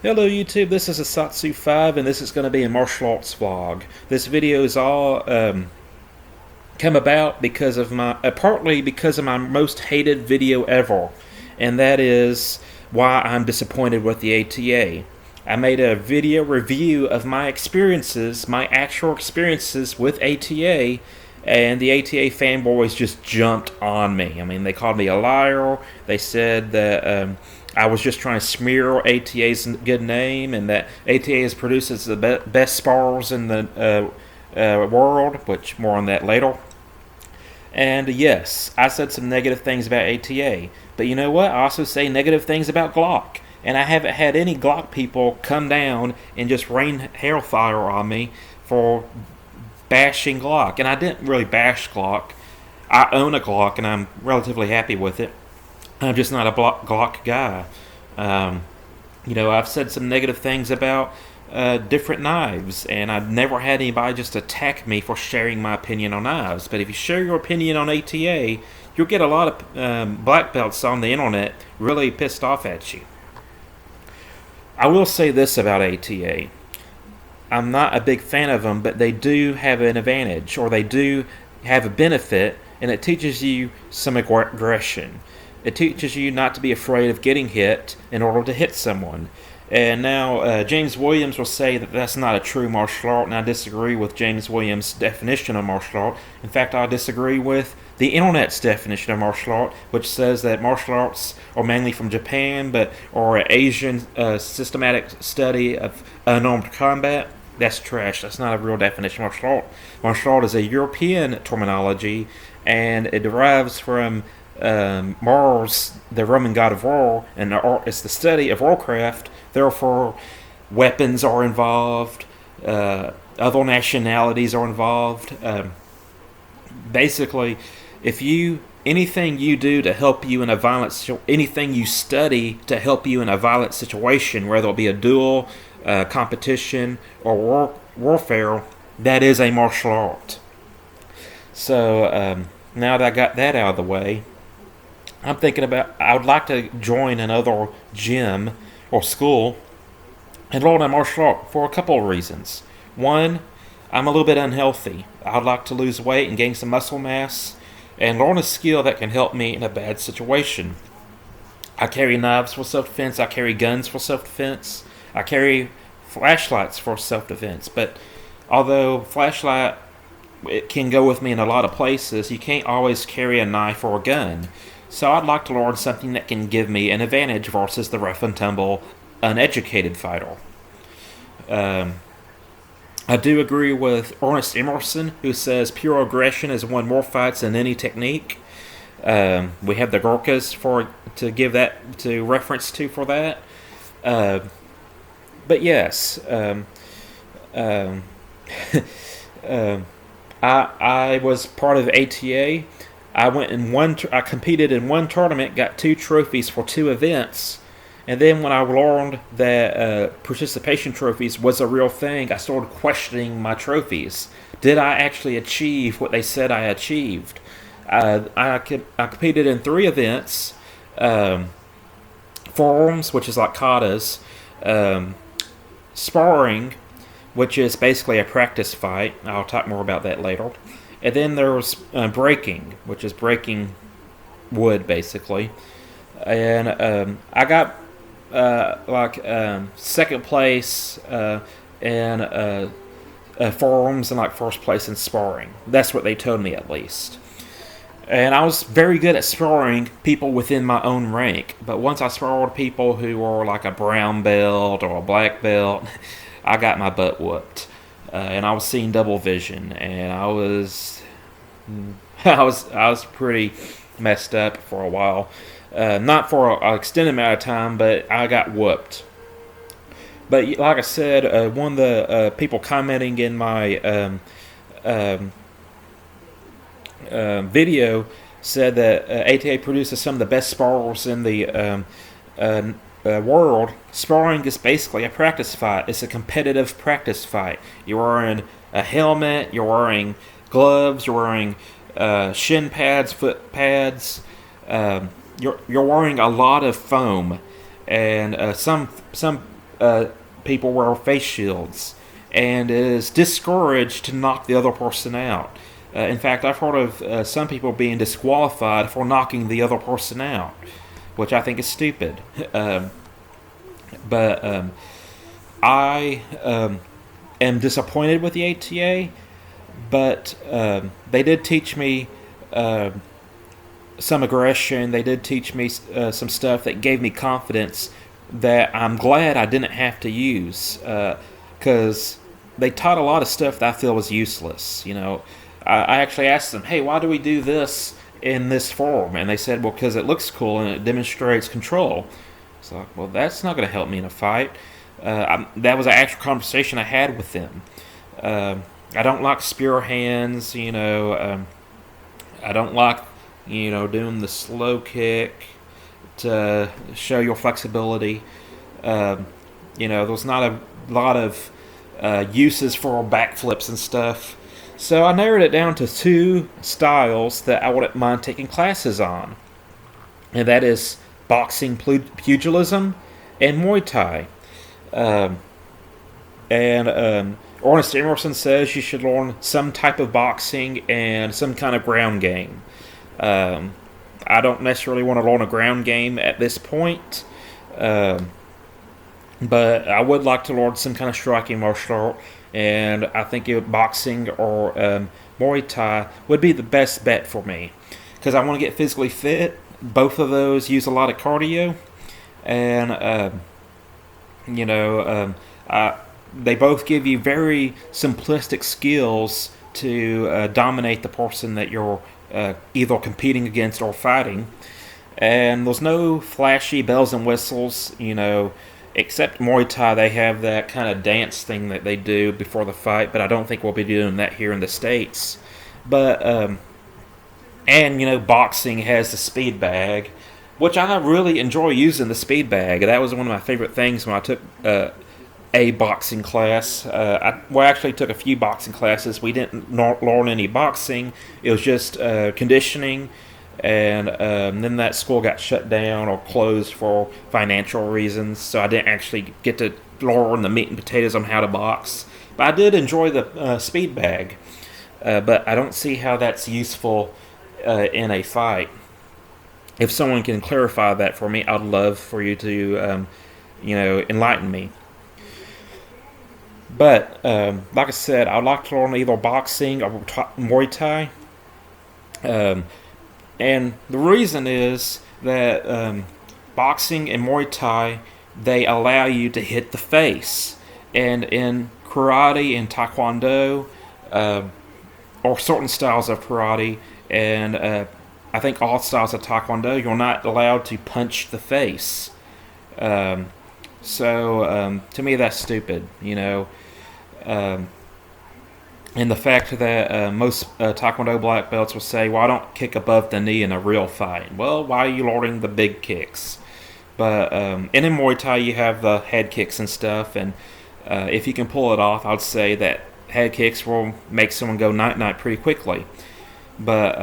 Hello YouTube, this is Asatsu5 and this is going to be a martial arts vlog. This video is all come about because of partly because of my most hated video ever, and that is why I'm disappointed with the ATA. I made a video review of my experiences, my actual experiences with ATA, and the ATA fanboys just jumped on me. I mean, they called me a liar. They said that I was just trying to smear ATA's good name, and that ATA produces the best spars in the world, which more on that later. And yes, I said some negative things about ATA, but you know what? I also say negative things about Glock. And I haven't had any Glock people come down and just rain hellfire on me for bashing Glock. And I didn't really bash Glock. I own a Glock and I'm relatively happy with it. I'm just not a Glock guy. Um, I've said some negative things about different knives, and I've never had anybody just attack me for sharing my opinion on knives. But if you share your opinion on ATA, you'll get a lot of black belts on the internet really pissed off at you. I will say this about ATA. I'm not a big fan of them, but they do have an advantage, or they do have a benefit, and it teaches you some aggression. It teaches you not to be afraid of getting hit in order to hit someone. And now James Williams will say that that's not a true martial art, and I disagree with James Williams' definition of martial art. In fact, I disagree with the internet's definition of martial art, which says that martial arts are mainly from Japan, or an Asian systematic study of unarmed combat. That's trash. That's not a real definition of martial art. Martial art is a European terminology, and it derives from Mars, the Roman god of war, and it's the study of warcraft. Therefore, weapons are involved. Other nationalities are involved. Basically, if you anything you do to help you in a anything you study to help you in a violent situation, whether it be a duel, competition, or warfare, that is a martial art. So now that I got that out of the way, I'm thinking about I would like to join another gym or school and learn a martial art for a couple of reasons. One, I'm a little bit unhealthy. I'd like to lose weight and gain some muscle mass and learn a skill that can help me in a bad situation. I carry knives for self-defense. I carry guns for self-defense. I carry flashlights for self-defense. But although flashlight it can go with me in a lot of places, you can't always carry a knife or a gun. So I'd like to learn something that can give me an advantage versus the rough and tumble, uneducated fighter. I do agree with Ernest Emerson, who says pure aggression has won more fights than any technique. We have the Gurkhas to give that to reference to for that. But yes, I was part of ATA. I competed in one tournament, got 2 trophies for 2 events, and then when I learned that participation trophies was a real thing, I started questioning my trophies. Did I actually achieve what they said I achieved? I competed in 3 events: forums, which is like katas, sparring, which is basically a practice fight. I'll talk more about that later. And then there was breaking, which is breaking wood, basically. And I got second place in forums and like first place in sparring. That's what they told me, at least. And I was very good at sparring people within my own rank. But once I sparred people who were like a brown belt or a black belt, I got my butt whooped. And I was seeing double vision, and I was pretty messed up for a while. Not for an extended amount of time, but I got whooped. But like I said, one of the people commenting in my video said that ATA produces some of the best sparrers in the world. Sparring is basically a practice fight. It's a competitive practice fight. You're wearing a helmet, you're wearing gloves, you're wearing shin pads, foot pads. You're wearing a lot of foam, and some people wear face shields, and it is discouraged to knock the other person out. In fact, I've heard of some people being disqualified for knocking the other person out, which I think is stupid. But I am disappointed with the ATA, but they did teach me some aggression. They did teach me some stuff that gave me confidence that I'm glad I didn't have to use, because they taught a lot of stuff that I feel was useless. I actually asked them, hey, why do we do this in this form? And they said, well, because it looks cool and it demonstrates control. So, well, that's not going to help me in a fight. That was an actual conversation I had with them. I don't like spear hands, I don't like, doing the slow kick to show your flexibility. There's not a lot of uses for backflips and stuff. So I narrowed it down to 2 styles that I wouldn't mind taking classes on. And that is boxing pugilism and Muay Thai. Ernest Emerson says you should learn some type of boxing and some kind of ground game. I don't necessarily want to learn a ground game at this point, but I would like to learn some kind of striking martial art, and I think boxing or Muay Thai would be the best bet for me, because I want to get physically fit. Both of those use a lot of cardio, and they both give you very simplistic skills to dominate the person that you're either competing against or fighting. And there's no flashy bells and whistles, except Muay Thai. They have that kind of dance thing that they do before the fight, but I don't think we'll be doing that here in the States. But, boxing has the speed bag, which I really enjoy using the speed bag. That was one of my favorite things when I took a boxing class. I actually took a few boxing classes. We didn't learn any boxing. It was just conditioning, and then that school got shut down or closed for financial reasons, so I didn't actually get to learn the meat and potatoes on how to box. But I did enjoy the speed bag, but I don't see how that's useful in a fight. If someone can clarify that for me, I'd love for you to enlighten me. But, like I said, I'd like to learn either boxing or Muay Thai. And the reason is that boxing and Muay Thai, they allow you to hit the face. And in karate and taekwondo, or certain styles of karate, and I think all styles of taekwondo, you're not allowed to punch the face. So to me, that's stupid, and the fact that most taekwondo black belts will say, well, I don't kick above the knee in a real fight. Well, why are you learning the big kicks? But and in Muay Thai, you have the head kicks and stuff, and if you can pull it off, I'd say that head kicks will make someone go night-night pretty quickly. But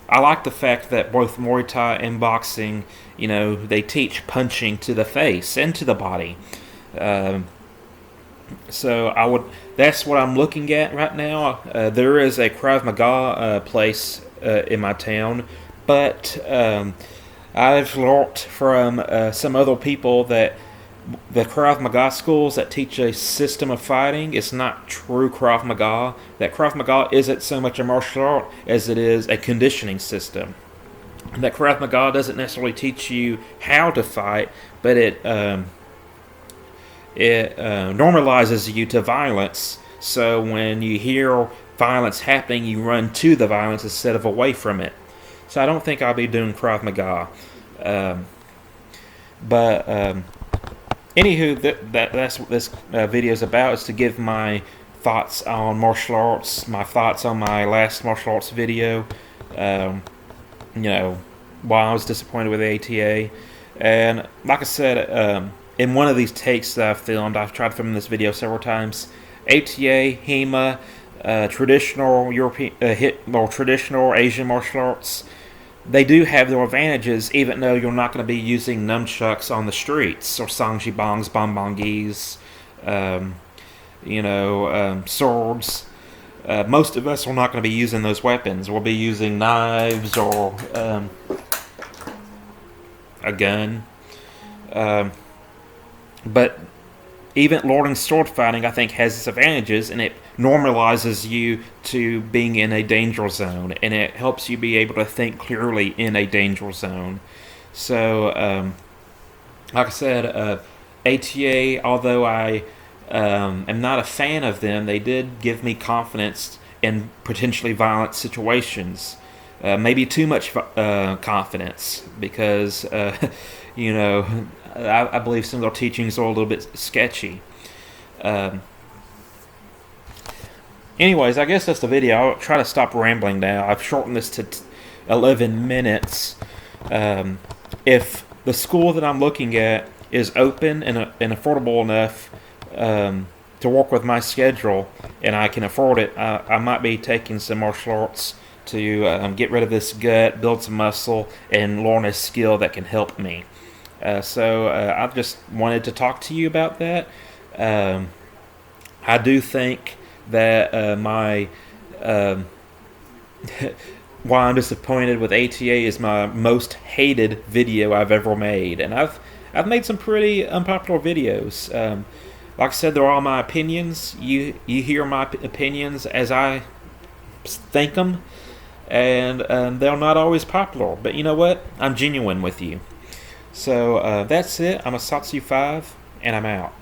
I like the fact that both Muay Thai and boxing, they teach punching to the face and to the body. So that's what I'm looking at right now. There is a Krav Maga place in my town, but I've learned from some other people that the Krav Maga schools that teach a system of fighting is not true Krav Maga. That Krav Maga isn't so much a martial art as it is a conditioning system. That Krav Maga doesn't necessarily teach you how to fight, but it normalizes you to violence. So when you hear violence happening, you run to the violence instead of away from it. So I don't think I'll be doing Krav Maga. Anywho, that's what this video is about, is to give my thoughts on martial arts, my thoughts on my last martial arts video, why I was disappointed with the ATA. And like I said, in one of these takes that I've filmed, I've tried filming this video several times, ATA, HEMA, traditional European, traditional Asian martial arts, they do have their advantages, even though you're not going to be using nunchucks on the streets or sangjibangs, bonbongis, swords. Most of us are not going to be using those weapons. We'll be using knives or a gun. But even learning sword fighting, I think, has its advantages, and it normalizes you to being in a danger zone, and it helps you be able to think clearly in a danger zone. So, like I said, ATA, although I am not a fan of them, they did give me confidence in potentially violent situations. Maybe too much confidence, because, I believe some of their teachings are a little bit sketchy. Anyways, I guess that's the video. I'll try to stop rambling now. I've shortened this to 11 minutes. If the school that I'm looking at is open and affordable enough to work with my schedule, and I can afford it, I might be taking some martial arts to get rid of this gut, build some muscle, and learn a skill that can help me. So I just wanted to talk to you about that. I do think that my why I'm disappointed with ATA is my most hated video I've ever made, and I've made some pretty unpopular videos. Like I said, they're all my opinions. You hear my opinions as I think them, and they're not always popular. But you know what? I'm genuine with you. So that's it. I'm a Satsu 5, and I'm out.